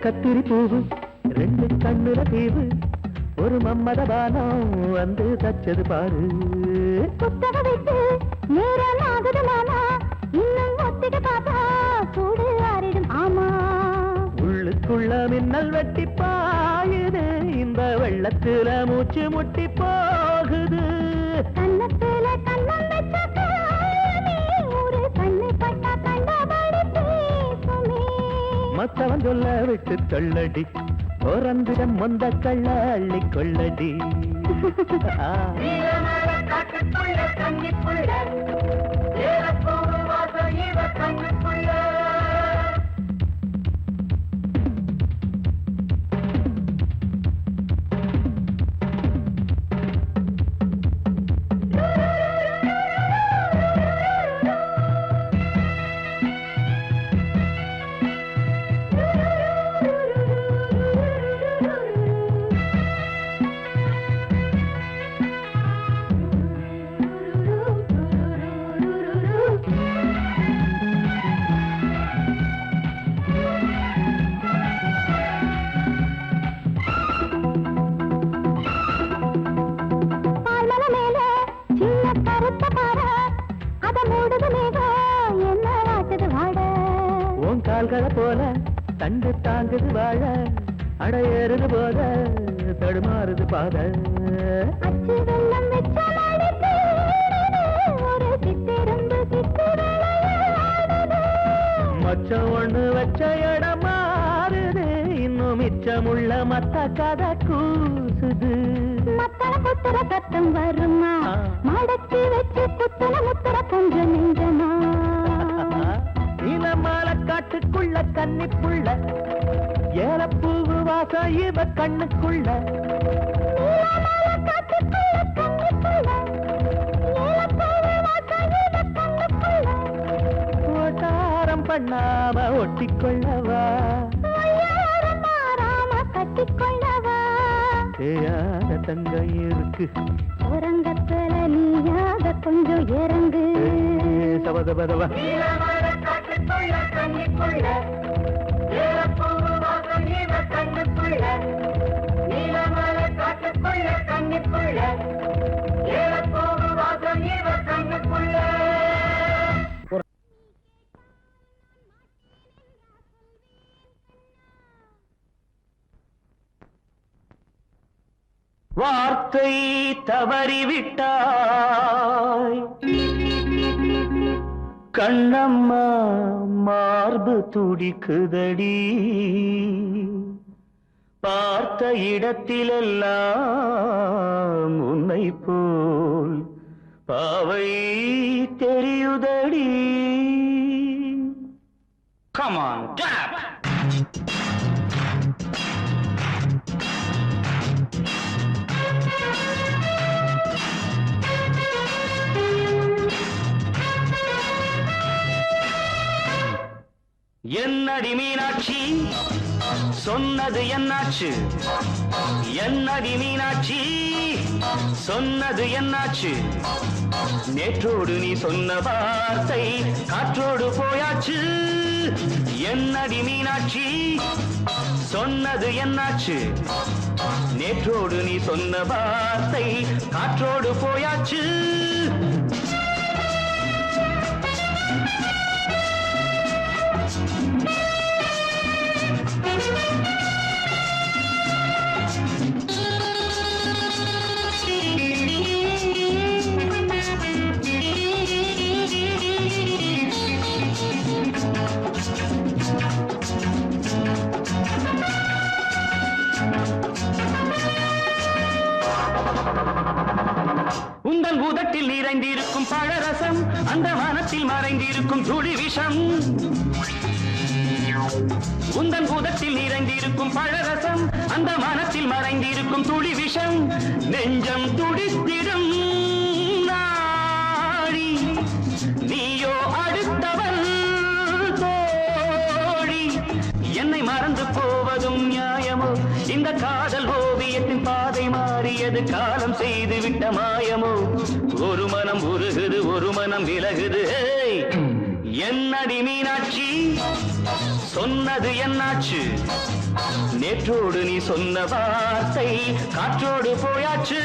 கத்திரி பூவு ரெண்டு கண்ணுல தீவு ஒரு மம்மதபானம் வந்து தச்சது பாரு புத்தக வைத்து நேரம் ஆகுது மாமா இன்னும் ஒத்திக பாப்பா கூடு ஆறிடும் ஆமா உள்ளுக்குள்ள மின்னல் வெட்டி பாயுது இந்த வெள்ளத்துல மூச்சு முட்டி போகுது கண்ணத்துல கண்ணம் வச்ச ஒரு கண்ணு பட்டா கண்டபடி பேசுமே மத்தவன் சொல்ல விட்டு தள்ளடி ஓரந்திடம் மொந்த கள்ள அள்ளி கொள்ளடி கால்களை போல தண்டு தாங்குது வாழ அடையேறுது போத தடுமாறுது பாத அச்சு வெள்ளம் வெச்ச மச்சம் ஒண்ணு வச்ச இடம் மாறுது இன்னும் மிச்சமுள்ள மத்த கதை கூசுது மத்தள கொட்டுற சத்தம் வருமா மடக்கி வச்சு குத்துன முத்துற கொஞ்சம் நெஞ்சமா நீலமால காட்டுக்குள்ள கன்னிப்புள்ள ஏலப்பூவு வாசம் இவ கண்ணுக்குள்ள ஓட்டாரம் பண்ணாம ஒட்டிக்கொள்ளவா கட்டிக்கொள்ளவா தேயாத தங்கம் இருக்கு உறங்கத்துல நீயாக கொஞ்சம் இறங்கு சபதபதவா வார்த்தை தவறிவிட்டாய் கண்ணம்மா மார்பு துடிக்குதடி பார்த்த இடத்திலெல்லாம் உன்னை போல் பாவை தெரியுதடி Come on, clap! என்னடி மீனாட்சி சொன்னது என்னாச்சு என்னடி மீனாட்சி சொன்னது என்னாச்சு நேற்றோடு நீ சொன்ன வார்த்தை காற்றோடு போயாச்சு என்னடி மீனாட்சி சொன்னது என்னாச்சு நேற்றோடு நீ சொன்ன வார்த்தை காற்றோடு போயாச்சு உந்தன் பூதத்தில் நிறைந்திருக்கும் பழரசம் அந்த வானத்தில் மறைந்திருக்கும் துளி விஷம் உந்தன் பூதத்தில் நிறைந்திருக்கும் பழரசம் அந்த வானத்தில் மறைந்திருக்கும் துளி விஷம் நெஞ்சம் துடித்திடும் நாடி நீயோ அடுத்தவன் தோழி என்னை மறந்து போவதும் நியாயமோ இந்த காதல் ஓவியத்தின் பாதை மாறியது காலம் செய்து விட்ட மாயமோ ஒரு மனம் உருகுது ஒரு மனம் விலகுது என்னடி மீனாட்சி சொன்னது என்னாச்சு நேற்றோடு நீ சொன்ன வார்த்தை காற்றோடு போயாச்சு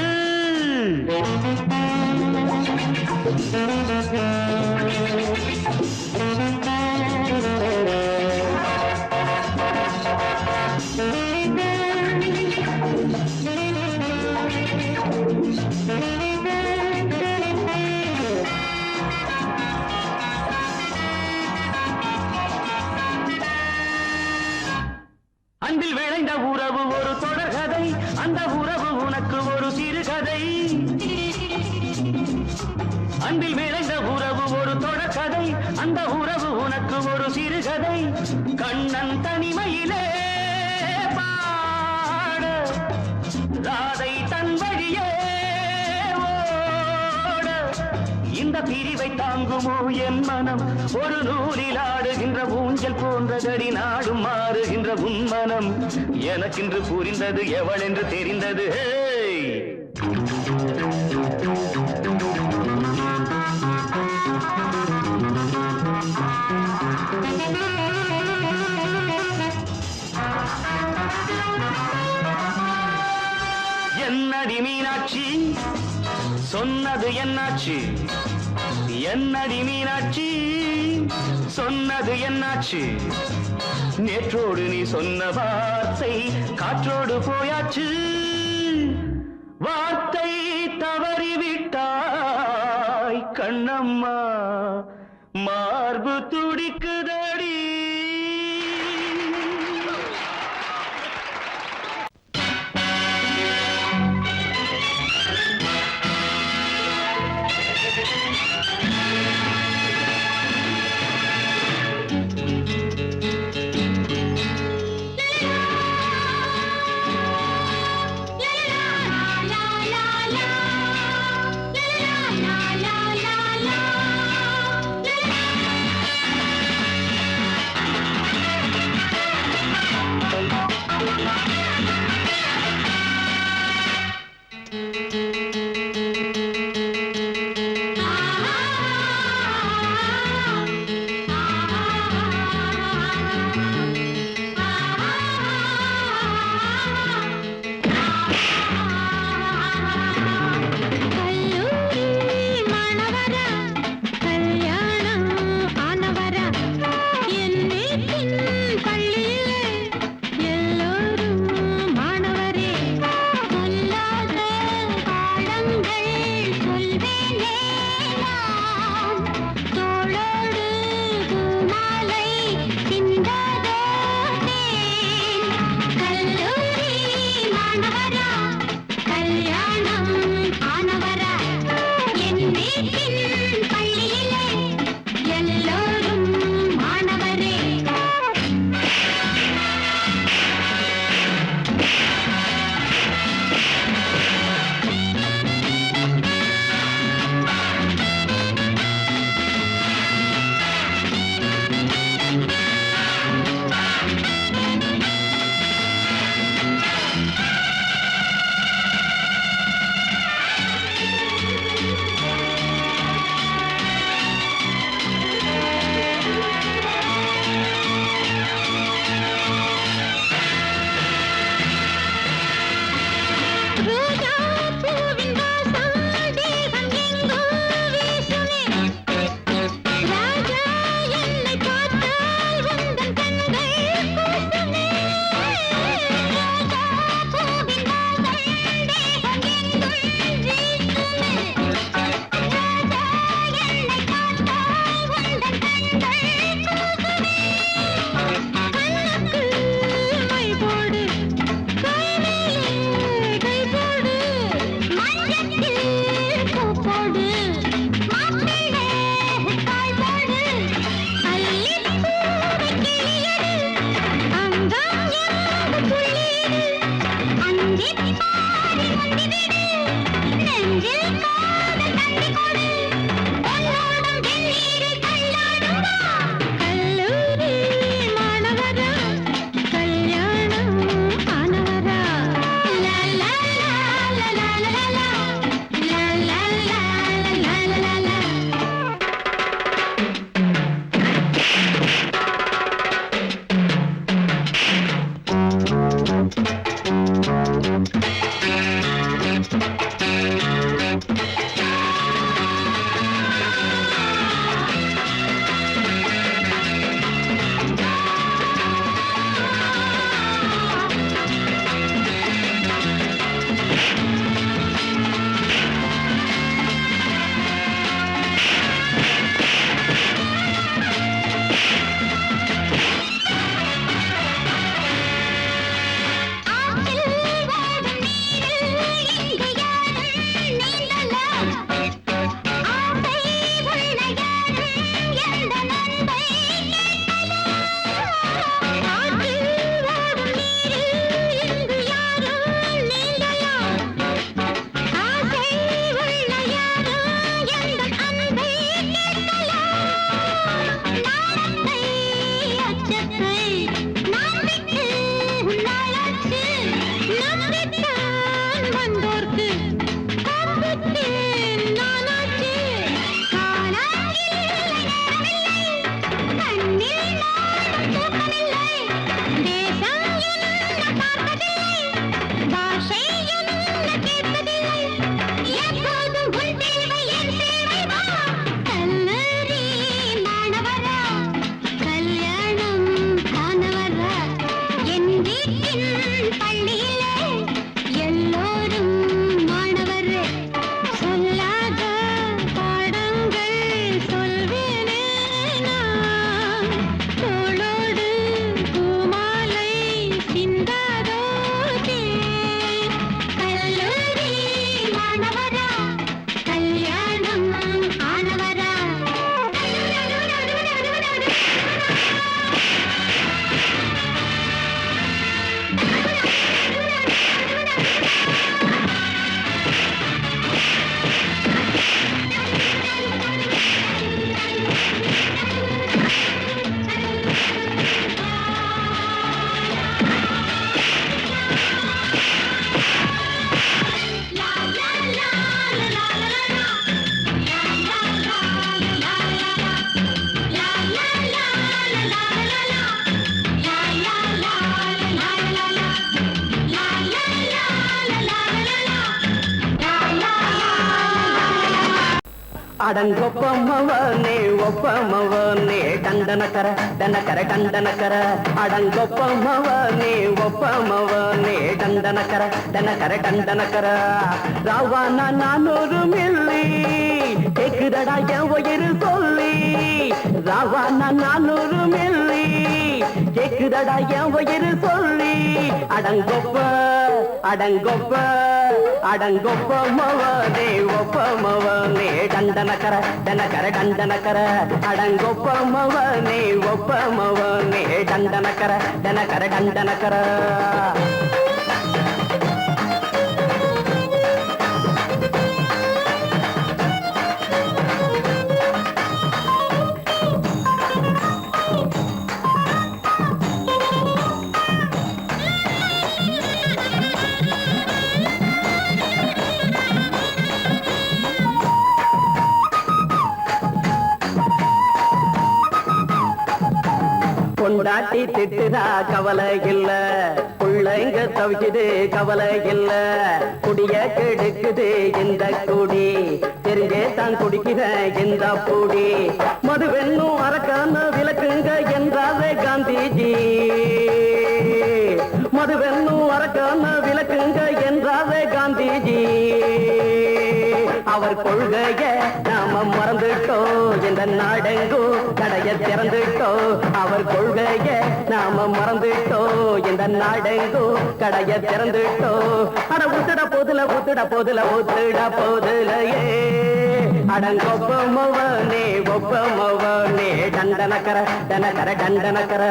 அன்பில் விளைந்த உறவு ஒரு தொடர்கதை அந்த உறவு உனக்கு ஒரு சிறுகதை அன்பில் விளைந்த உறவு ஒரு தொடர்கதை அந்த உறவு உனக்கு ஒரு சிறுகதை கண்ணன் தனிமையிலே பாட ராதை தன் வழியே ஓட இந்த பிரிவை தாங்குமோ என் மனம் ஒரு நூலில் ஆடுகின்ற ஊஞ்சல் போன்றதடி நாடும் மாறுகின்ற உன்மனம் எனக்கென்று புரிந்தது எவள் என்று தெரிந்தது என்னடி மீனாட்சி சொன்னது என்னாச்சு என்னடி மீனாட்சி சொன்னது என்னாச்சு நேற்றோடு நீ சொன்ன வார்த்தை காற்றோடு போயாச்சு வார்த்தை தவறிவிட்டாய் கண்ணம்மா மார்பு துடிக்குதடி அடங்கொப்பமவனே ஒப்பமவனே டண்டனக்கர டனக்கர டண்டனக்கர அடங்கொப்பமவனே ஒப்பமவனே டண்டனக்கர டனக்கர டண்டனக்கர ராவானா 400 மில்லி கேக்குதடா என் உயிர் சொல்லி ராவானா 400 மில்லி கேக்குதடா என் உயிர் சொல்லி அடங்கொப்ப அடங்கொப்ப அடங்கொப்பமவனே ஒப்பமவனே டண்டனக்கர டனக்கர டண்டனக்கர அடங்கொப்பமவனே ஒப்பமவனே டண்டனக்கர டனக்கர டண்டனக்கர கொண்டாட்டி திட்டுதா கவலை இல்ல பிள்ளைங்க தவிக்குது கவலை இல்ல குடிய கெடுக்குது இந்த குடி தெரிஞ்சே தான் குடிக்கிற இந்த பூடி மதுவென்னும் அரக்கான விளக்குங்க என்றாவே காந்திஜி மதுவென்னும் அரக்கான விளக்குங்க என்றாவே காந்திஜி அவர் கொள்கைய நாம மறந்துட்டோம் இந்த நாடெங்கோ கடைய திறந்துட்டோம் அவர் கொள்கைய நாம மறந்துட்டோம் இந்த நாடெங்கோ கடைய திறந்துட்டோம் அட ஊத்துட போதுல ஊத்துட போதுல ஊத்துட போதுலையே அடங்கொப்பமவனே ஒப்பமவனே டண்டனக்கர டனக்கர டண்டனக்கர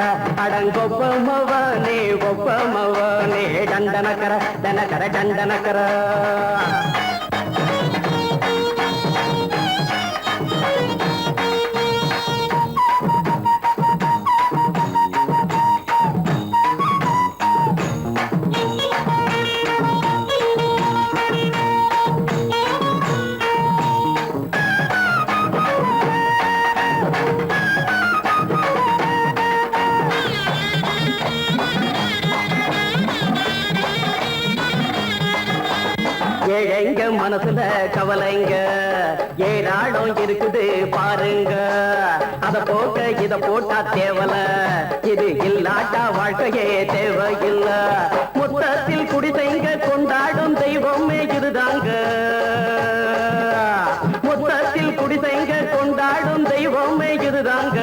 அடங்கொப்பமவனே ஒப்பமவனே டண்டனக்கர டனக்கர டண்டனக்கர ஏழைங்க மனசுல கவலைங்க ஏராளம் இருக்குது பாருங்க அத போட்ட இத போட்டா தேவல இது இல்லாட்டா வாழ்க்கையே தேவையில்ல மொத்தத்தில் குடிசைங்க கொண்டாடும் தெய்வமே இதுதாங்க மொத்தத்தில் குடிசைங்க கொண்டாடும் தெய்வமே இதுதாங்க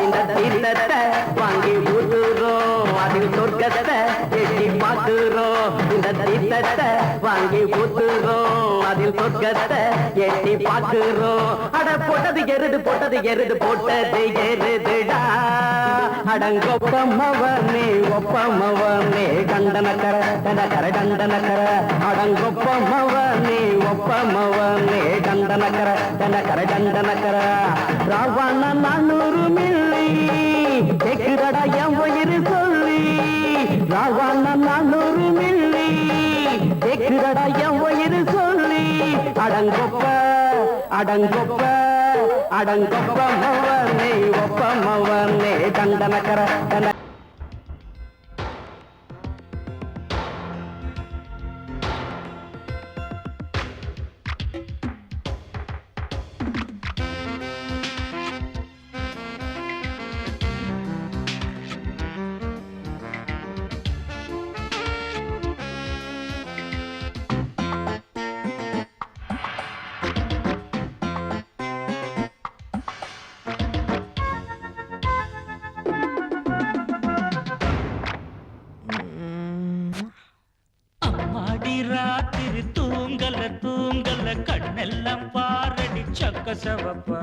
இந்த தீர்த்தத்தை வாங்கி ஊத்துறோம் அதில் சொர்க்கத்தை எட்டி பார்க்கிறோம் இந்த தீர்த்தத்தை வாங்கி ஊத்துறோம் அதில் சொர்க்கத்தை எட்டி பார்க்கிறோம் அட போட்டது எருது போட்டது எருதுடா அடங்கொப்பமவனே ஒப்பமவனே டண்டனக்கர டனக்கர டண்டனக்கர அடங்கொப்பமவனே ஒப்பமவனே டண்டனக்கர டனக்கர டண்டனக்கர ராவண 400 மில்லி கேக்குதடா என் உயிர் சொல்லி ராவண 400 மில்லி கேக்குதடா என் உயிர் சொல்லி அடங்கொப்ப அடங்கொப்ப அடங்கொப்பமவனே ஒப்பமவனே டண்டனக்கர டன ராத்திரி தூங்கல தூங்கல கண்ணெல்லாம் பாரடி சக்க சவப்பா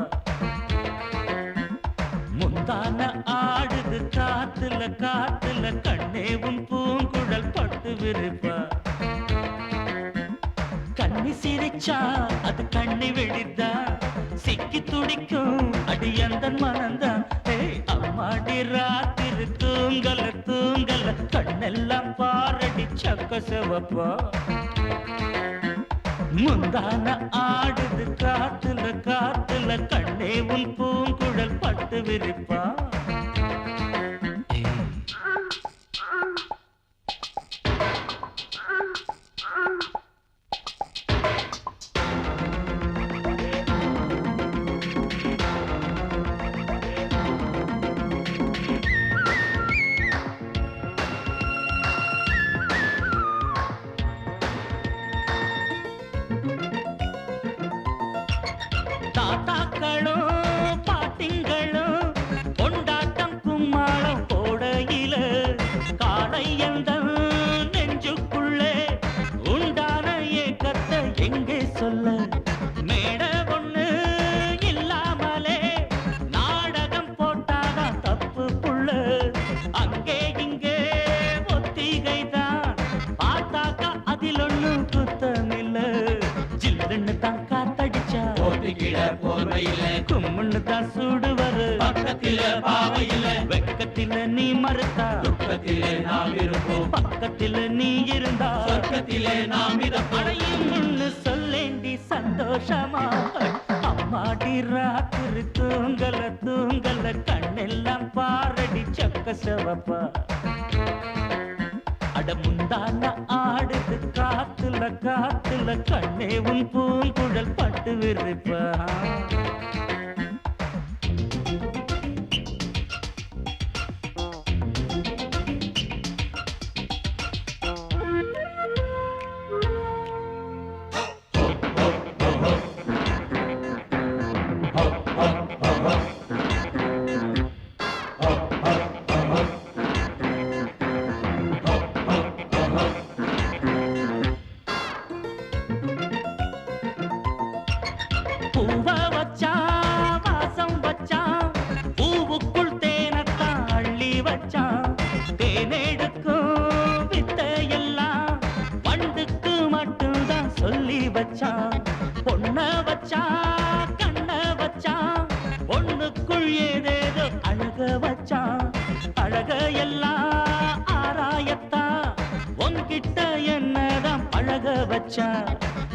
முந்தான ஆடுது காத்துல காத்துல கண்ணேவும் பூங்குழல் பட்டு விருப்பா கண்ணி சிரிச்சா அது கண்ணி வெடித்தா சிக்கி துடிக்கும் அடி அந்த மனந்தான் அம்மாடி ராத்திரி தூங்கல தூங்கல கண்ணெல்லாம் பாரடி சக்க சிவப்பா முந்தான ஆடுது காத்துல காத்துல கண்ணே உன் பூங்குழல் பட்டு விரிப்பா கும்முன்னு தான் சூடுவரு பக்கத்தில பாவை இல்ல வெக்கத்தில நீ மறுத்தா துக்கத்திலே நாம் இருப்போம் பக்கத்தில நீ இருந்தா சொர்க்கத்திலே நாம் மிதப்போம் அடையும்னு சொல்லேண்டி சந்தோஷமா அம்மாடி ராத்திரி தூங்கல தூங்கல கண்ணெல்லாம் பாரடி சக்க செவப்பா அட முந்தான ஆடுது காத்துல காத்துல கண்ணே உன் பூங்குழல் பட்டு விரிப்பா பூவ வச்சான் வாசம் வச்சான் பூவுக்குள் தேனத்தான் அள்ளி வச்சான் தேனெடுக்கும் வித்தையெல்லாம் வண்டுக்கு மட்டும்தான் சொல்லி வச்சான் பொண்ண வச்சான் கண்ண வச்சான் பொண்ணுக்குள் ஏதேதோ அழக வச்சான் அழக எல்லாம் ஆராயத்தான் உன்கிட்ட என்னதான் பழக வச்சான்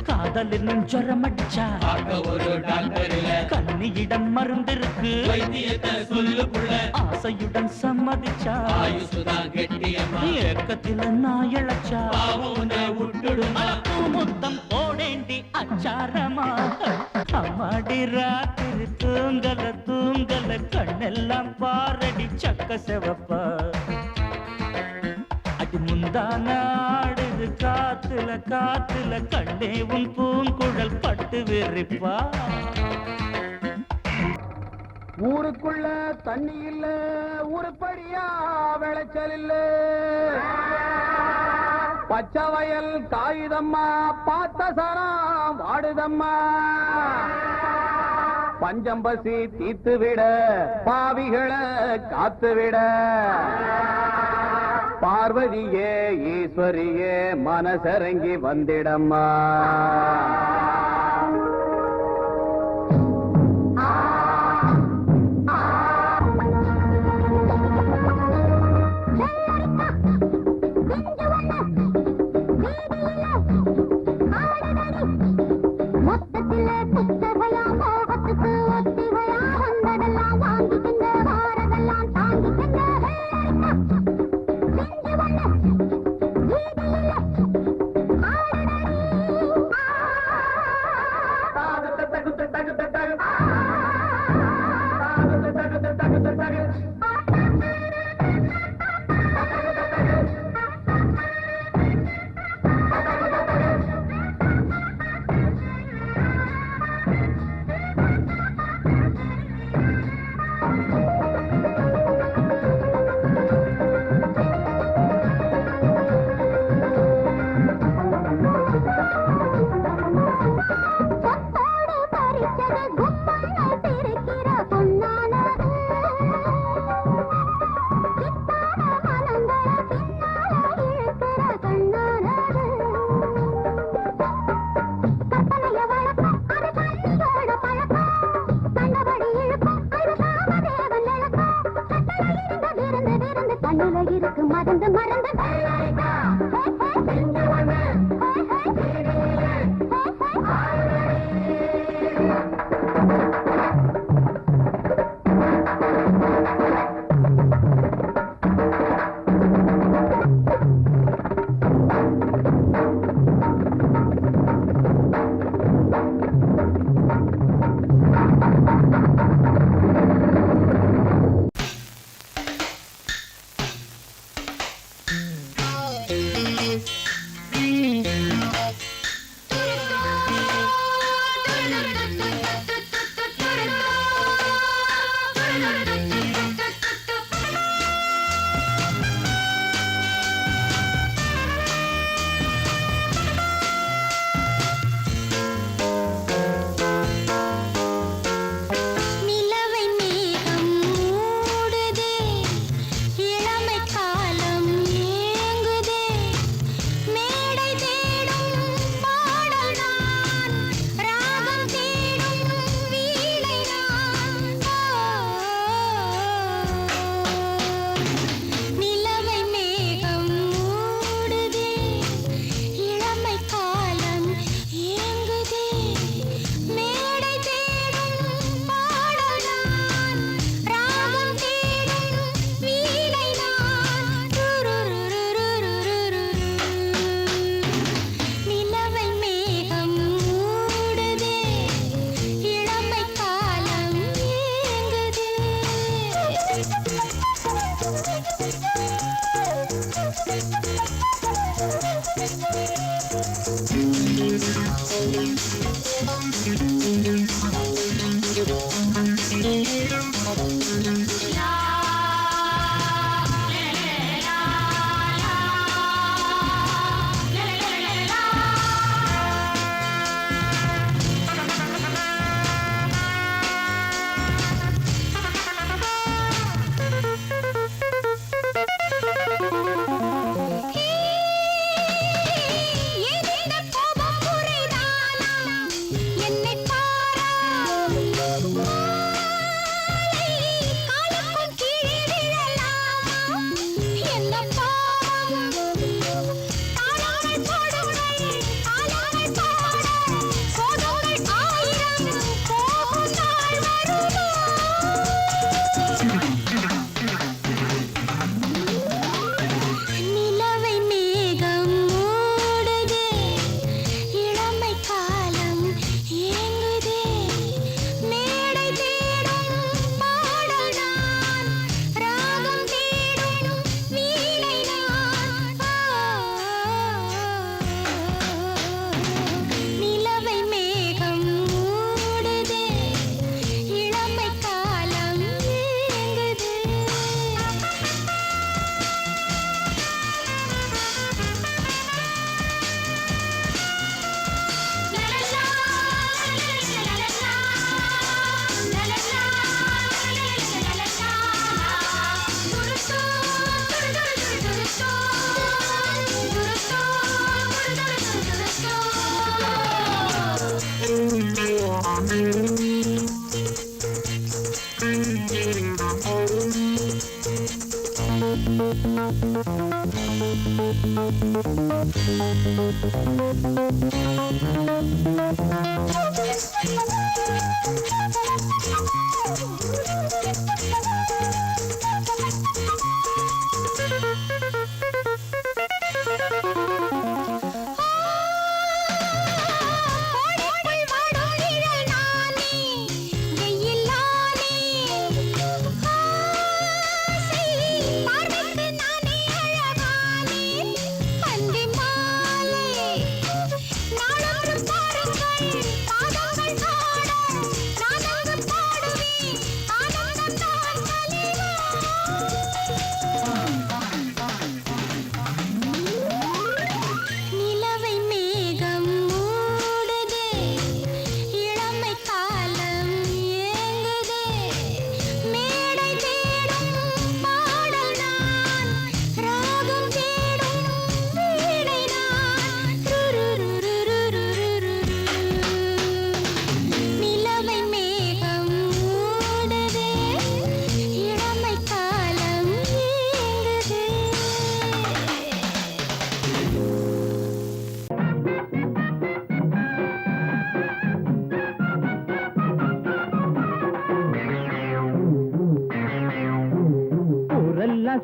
காதலின் ஜுரம் அடிச்சா பார்க்க ஒரு டாக்டர் இல்ல கண்ணியிடம் மருந்திருக்கு வைத்தியத்தை சொல்லு புள்ள ஆசையுடன் சம்மதிச்சா ஆயுசுதான் கெட்டியம்மா ஏக்கத்தில நான் இழைச்சா பாவம் உன்னை விட்டுடுமா மலப்பு முத்தம் போடேண்டி அச்சாரமா அம்மாடி ராத்திரி தூங்கல தூங்கல கண்ணெல்லாம் பாரடி சக்க செவப்பா அடி முந்தான ஆடுது காத்துல காத்துல கண்ணே உன் பூங்குழல் பட்டு விரிப்பா ஊருக்குள்ள தண்ணி இல்ல ஊருப்படியா விளைச்சல் இல்ல பச்சை வயல் காயுதம்மா பார்த்த சரம் வாடுதம்மா பஞ்சம்பசி தீத்து விட பாவிகளை காத்து விட பார்வதியே ஈஸ்வரியே மனசரங்கி வந்திடம்மா மொத்தத்திலே புத்தகையா மோகத்துக்கு ஒத்திகையா வந்ததெல்லாம் வாங்கிக்கிங்க வாரதெல்லாம் தாங்கிக்கிங்க மறந்து மறந்து நிலவை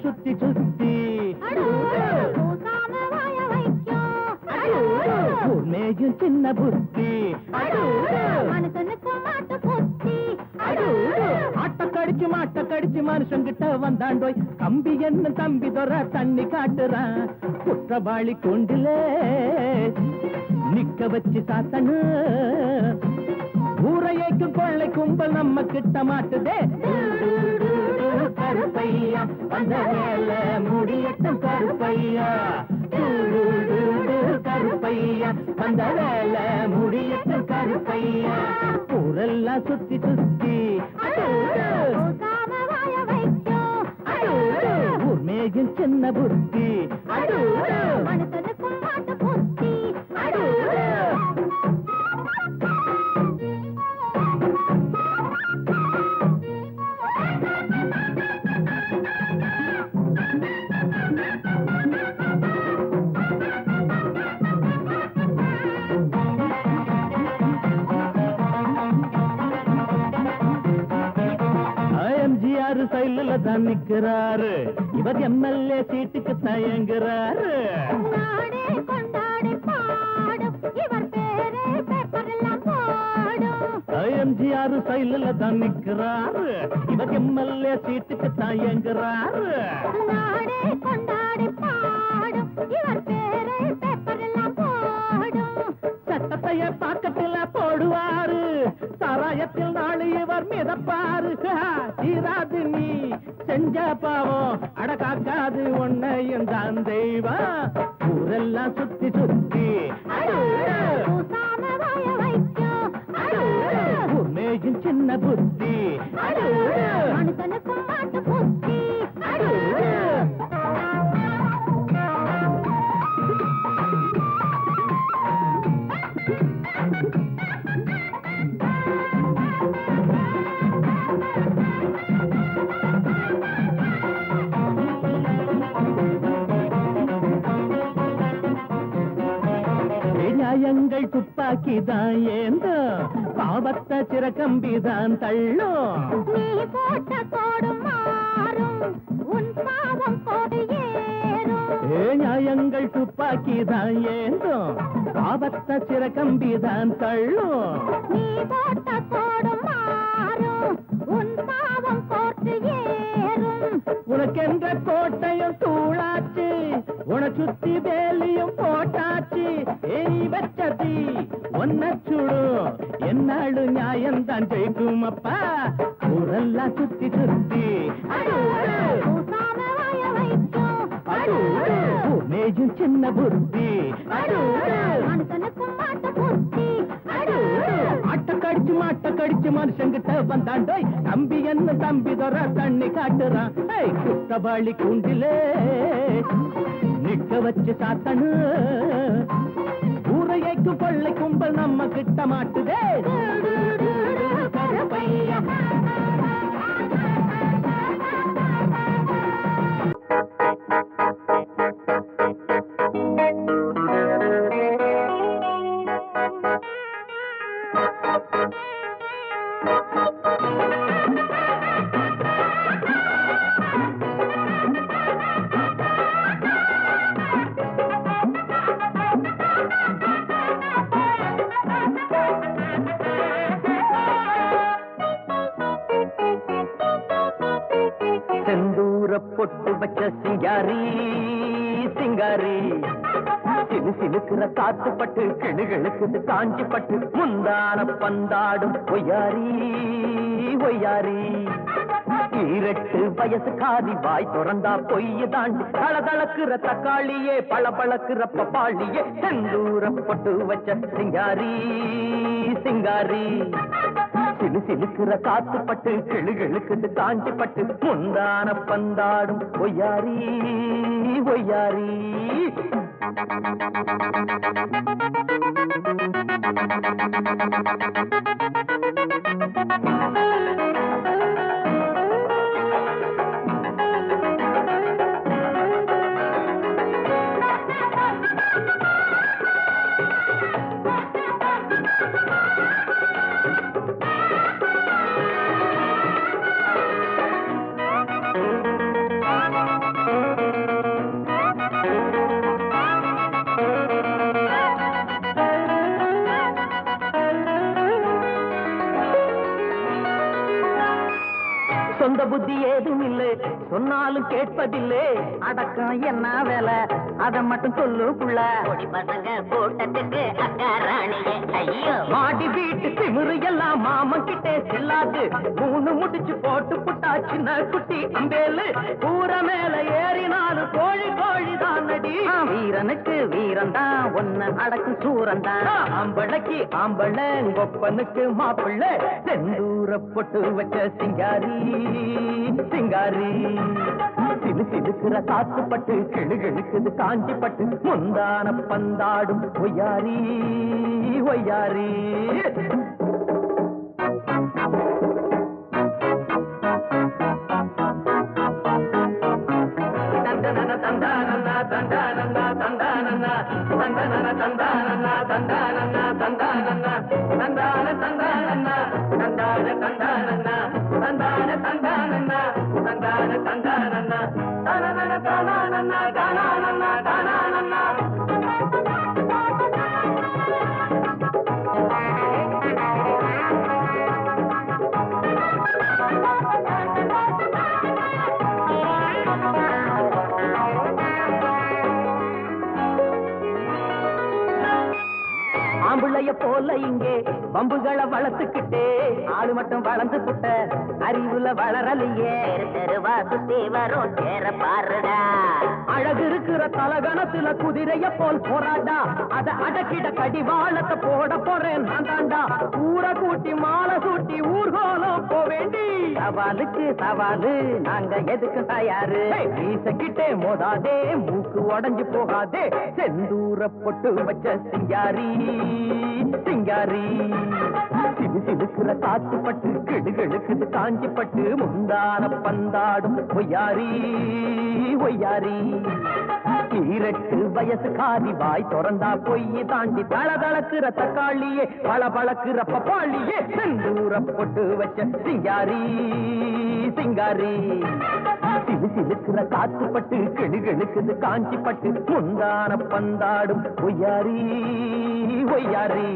சுத்தி சுத்தி மேயும் சின்ன புத்தி ஆட்ட கடிச்சு மனுஷங்கிட்ட வந்தாண்டோய் கம்பி என்ன தம்பி தொற தண்ணி காட்டுறான் குற்றவாளி கொண்டில நிக்க வச்சு சாத்தனு ஊரையைக்கும் கொள்ளை கும்பல் நம்ம கிட்ட மாட்டுதே கருப்பையா வந்த வேலை முடியட்டும் கருப்பையா கருப்பையா வந்த வேலை முடியட்டும் கருப்பையா ஊரெல்லாம் சுத்தி சுத்தி ஊர் மேயும் சின்ன புத்தி மனுஷனுக்கும் மாட்டு புத்தி சைல தான் நிக்கிறாரு இவர் எம்எல்ஏ சீட்டுக்கு தயங்குறாரு எம்ஜிஆர் சைல தான் நிக்கிறாரு இவர் எம்எல்ஏ சீட்டுக்கு தயங்குறாரு சட்டத்தைய பாக்கத்துல போடுவாரு சாராய மாயத்தில் நாளை இவர் மிதப்பாரு தீராது நீ செஞ்ச பாவம் அடக்காக்காது உன்னையும் தான் தெய்வம் ஊரெல்லாம் சுத்தி சுத்தி பூசாம வாய வைக்கும் உண்மையும் சின்ன புத்தி மனுஷனுக்கும் மாட்டு புத்தி நியாயங்கள் துப்பாக்கிதான் ஏந்தோ பாவத்தை சிறக்கம்பிதான் தள்ளும் நீ போட்ட கோடு மாறும் உன் பாவம் கோடு ஏறும் நியாயங்கள் துப்பாக்கிதான் ஏந்தோ பாவத்தை சிறக்கம்பிதான் தள்ளும் நீ போட்ட கோடு மாறும் உன் பாவம் கோட்டு ஏறும் உனக்கென்ற கோட்டையும் தூளாச்சு உன சுத்தி வேலியும் போட்டாச்சு நீ வச்சதி ஒன்ன சுடு என்னாடு நியாயம்தான் ஜெயிக்கும் அப்பா ஊரெல்லாம் சுத்தி சுத்தி பூசாம வாய வைக்கும் மேஜும் சின்ன புத்தி மனுஷனுக்கும் மாட்டு புத்தி மாட்ட கடிச்சு மனுஷங்கிட்ட வந்தாண்டோய் தம்பி என்ன தம்பி தர தண்ணி காட்டுறான் குத்தவாளி கூண்டிலே நிக்க வச்சு சாத்தனு ஊரையைக்கு கொள்ளை கும்பல் நம்ம கிட்ட மாட்டுதே கருப்பையா பொட்டு வச்ச சிங்காரி சிங்காரி சிலு சிலுக்குற காத்து பட்டு கிளுகளுக்கு காஞ்சி பட்டு முந்தான பந்தாடும் ஒய்யாரி ஒய்யாரி ஈரட்டு வயசு காதி வாய் திறந்தா பொய்ய தாண்டி தளதளக்குற தக்காளியே பளபளக்குற பப்பாளியே செந்தூர பொட்டு வச்ச சிங்காரி சிங்காரி சிலு சிலுக்குற காத்து பட்டு கிளுகளுக்கு காஞ்சி பட்டு முந்தான பந்தாடும் ஒய்யாரி ஒய்யாரி சொந்த புத்தி ஏதும் இல்லை சொன்னாலும் கேட்பதில்லை அடக்கம் என்ன வேலை அதை மட்டும் சொல்லுக்குள்ள பசங்க கூட்டத்துக்கு அக்கா ராணியே ஐயோ மாடி வீட்டு திமிரு எல்லாம் மாமன் கிட்டே செல்லாது மூணு முடிச்சு போட்டு புட்டா சின்ன குட்டி அம்பேலு கூற மேல ஏறினாலும் கோழி கோழி தான் நடி வீரனுக்கு வீரன் தான் ஒன்னு அடக்கு சூரன் தான் ஆம்பளைக்கு ஆம்பளை கொப்பனுக்கு மாப்பிள்ளை செந்தூர பொட்டு வச்ச சிங்காரி சிங்காரி சிலு சிலுக்குற காத்து பட்டு கிளுகளுக்கு காஞ்சி பட்டு முந்தான பந்தாடும் ஒய்யாரி ஒய்யாரி தந்தானன்னா தந்தானன்னா தந்தானன்னா தந்தானன்னா தந்தானன்னா தந்தானன்னா தந்தானன்னா தந்தானன்னா தந்தான தந்தானன்னா தந்தான தந்தானன்னா தந்தான தந்தானன்னா தந்தான தந்தானன்னா தானனன்னா தானனன்னா தானனன்னா தானனன்னா ஆம்பளை குதிரைய போல இங்கே பம்புகளை வளர்த்துக்கிட்டே ஆளு மட்டும் வளர்ந்து புட்ட அறிவுல வளரலையே. தெருவா சுத்தி வரும் சேர பாருடா. அழகு இருக்கிற தலகணத்துல குதிரைய போல் போராடா. அத அடக்கிட கடிவாளத்தை போட போறேன் நான் தாண்டா. ஊரை கூட்டி மாலை சூட்டி ஊர்கோலம் போவேண்டி. சவாலுக்கு சவாலு நாங்க எதுக்கு தயாரு. வீசக்கிட்டே மோதாதே மூக்கு உடஞ்சு போகாதே. செந்தூர பொட்டு வச்ச சிங்காரி சிங்காரி. சிலு சிலுக்குற காத்து பட்டு கிடுகிடுக்குது காஞ்சி பட்டு முந்தான பந்தாடும் ஒய்யாரி ஒய்யாரி. 18 வயசு காதி வாய் திறந்தா பொய்யை தாண்டி தளதளக்குற தக்காளியே பளபளக்குற பப்பாளியே. செந்தூர பொட்டு வச்ச சிங்காரி சிங்காரி. சிலு சிலுக்குற காத்து பட்டு கிடுகிடுக்குது காஞ்சி பட்டு முந்தான பந்தாடும் ஒய்யாரி ஒய்யாரி.